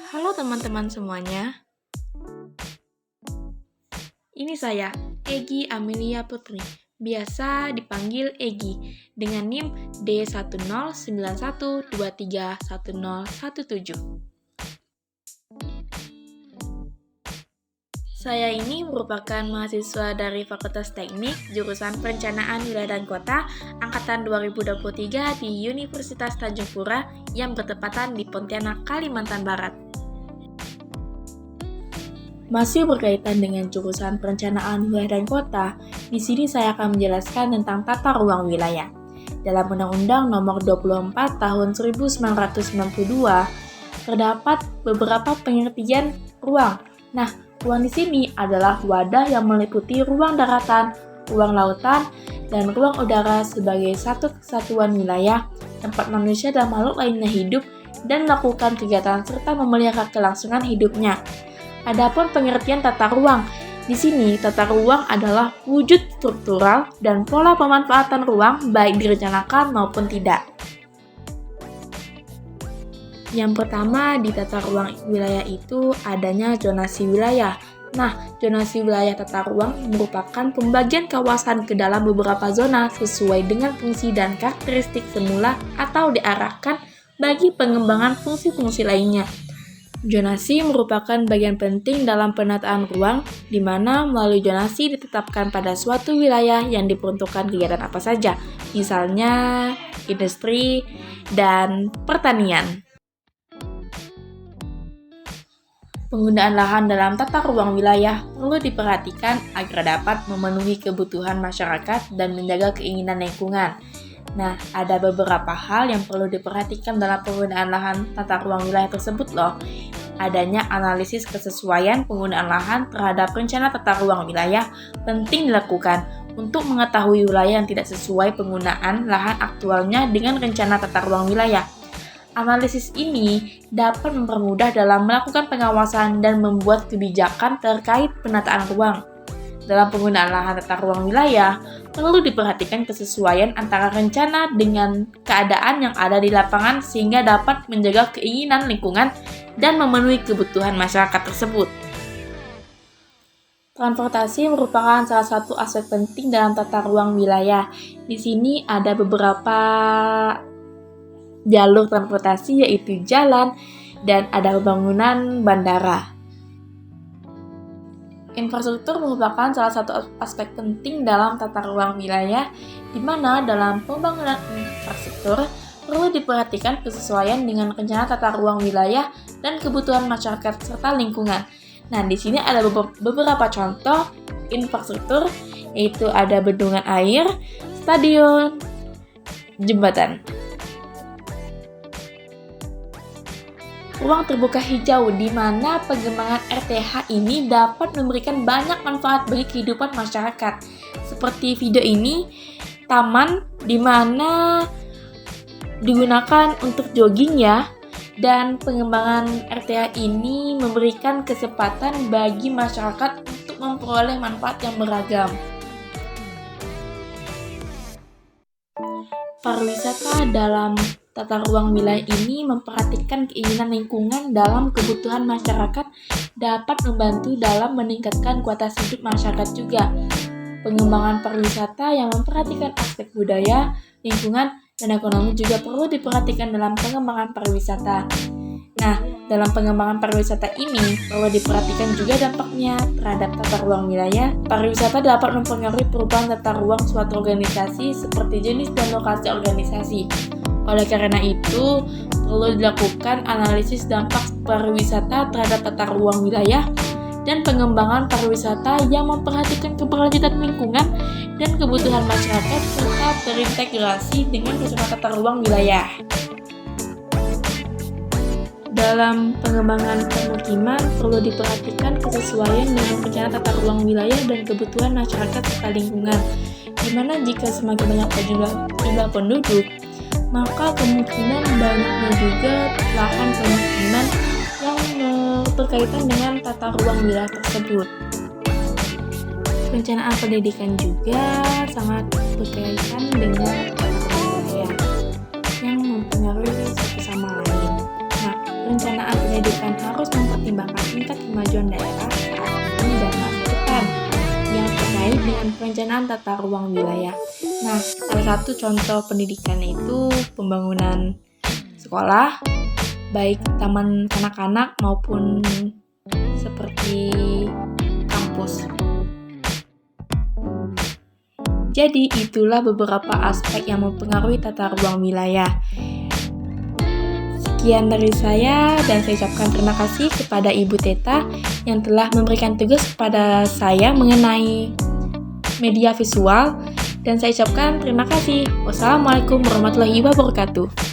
Halo teman-teman semuanya, ini saya, Egi Amelia Putri, biasa dipanggil Egi, dengan NIM D1091231017. Saya ini merupakan mahasiswa dari Fakultas Teknik, jurusan Perencanaan Wilayah dan Kota, Angkatan 2023 di Universitas Tanjung Pura yang bertepatan di Pontianak, Kalimantan Barat. Masih berkaitan dengan jurusan Perencanaan Wilayah dan Kota, di sini saya akan menjelaskan tentang tata ruang wilayah. Dalam Undang-Undang Nomor 24 Tahun 1992, terdapat beberapa pengertian ruang. Nah, ruang di sini adalah wadah yang meliputi ruang daratan, ruang lautan, dan ruang udara sebagai satu kesatuan wilayah tempat manusia dan makhluk lainnya hidup dan melakukan kegiatan serta memelihara kelangsungan hidupnya. Adapun pengertian tata ruang, di sini tata ruang adalah wujud struktural dan pola pemanfaatan ruang baik direncanakan maupun tidak. Yang pertama di tata ruang wilayah itu adanya zonasi wilayah. Nah, zonasi wilayah tata ruang merupakan pembagian kawasan ke dalam beberapa zona sesuai dengan fungsi dan karakteristik semula atau diarahkan bagi pengembangan fungsi-fungsi lainnya. Zonasi merupakan bagian penting dalam penataan ruang, di mana melalui zonasi ditetapkan pada suatu wilayah yang diperuntukkan kegiatan apa saja, misalnya industri dan pertanian. Penggunaan lahan dalam tata ruang wilayah perlu diperhatikan agar dapat memenuhi kebutuhan masyarakat dan menjaga keinginan lingkungan. Nah, ada beberapa hal yang perlu diperhatikan dalam penggunaan lahan tata ruang wilayah tersebut loh. Adanya analisis kesesuaian penggunaan lahan terhadap rencana tata ruang wilayah penting dilakukan untuk mengetahui wilayah yang tidak sesuai penggunaan lahan aktualnya dengan rencana tata ruang wilayah. Analisis ini dapat mempermudah dalam melakukan pengawasan dan membuat kebijakan terkait penataan ruang. Dalam penggunaan lahan tata ruang wilayah, perlu diperhatikan kesesuaian antara rencana dengan keadaan yang ada di lapangan sehingga dapat menjaga keinginan lingkungan dan memenuhi kebutuhan masyarakat tersebut. Transportasi merupakan salah satu aspek penting dalam tata ruang wilayah. Di sini ada beberapa jalur transportasi yaitu jalan dan ada pembangunan bandara. Infrastruktur merupakan salah satu aspek penting dalam tata ruang wilayah, di mana dalam pembangunan infrastruktur perlu diperhatikan kesesuaian dengan rencana tata ruang wilayah dan kebutuhan masyarakat serta lingkungan. Nah, di sini ada beberapa contoh infrastruktur, yaitu ada bendungan air, stadion, jembatan. Ruang terbuka hijau, di mana pengembangan RTH ini dapat memberikan banyak manfaat bagi kehidupan masyarakat. Seperti video ini, taman di mana digunakan untuk jogging ya, dan pengembangan RTH ini memberikan kesempatan bagi masyarakat untuk memperoleh manfaat yang beragam. Pariwisata dalam tata ruang wilayah ini memperhatikan keinginan lingkungan dalam kebutuhan masyarakat dapat membantu dalam meningkatkan kualitas hidup masyarakat juga. Pengembangan pariwisata yang memperhatikan aspek budaya, lingkungan, dan ekonomi juga perlu diperhatikan dalam pengembangan pariwisata. Nah, dalam pengembangan pariwisata ini perlu diperhatikan juga dampaknya terhadap tata ruang wilayah. Pariwisata dapat mempengaruhi perubahan tata ruang suatu organisasi seperti jenis dan lokasi organisasi. Oleh karena itu, perlu dilakukan analisis dampak pariwisata terhadap tata ruang wilayah dan pengembangan pariwisata yang memperhatikan keberlanjutan lingkungan dan kebutuhan masyarakat serta terintegrasi dengan rencana tata ruang wilayah. Dalam pengembangan permukiman, perlu diperhatikan kesesuaian dengan rencana tata ruang wilayah dan kebutuhan masyarakat serta lingkungan, di mana jika semakin banyak jumlah penduduk, maka kemungkinan banyaknya juga lahan permukiman yang berkaitan dengan tata ruang wilayah tersebut. Perencanaan pendidikan juga sangat berkaitan dengan wilayah yang mempengaruhi satu sama lain. Nah, perencanaan pendidikan harus mempertimbangkan tingkat kemajuan daerah saat ini dan masa depan yang terkait dengan perencanaan tata ruang wilayah. Nah, salah satu contoh pendidikan itu pembangunan sekolah, baik taman kanak-kanak maupun seperti kampus. Jadi, itulah beberapa aspek yang mempengaruhi tata ruang wilayah. Sekian dari saya, dan saya ucapkan terima kasih kepada Ibu Teta yang telah memberikan tugas kepada saya mengenai media visual, dan saya ucapkan terima kasih. Wassalamualaikum warahmatullahi wabarakatuh.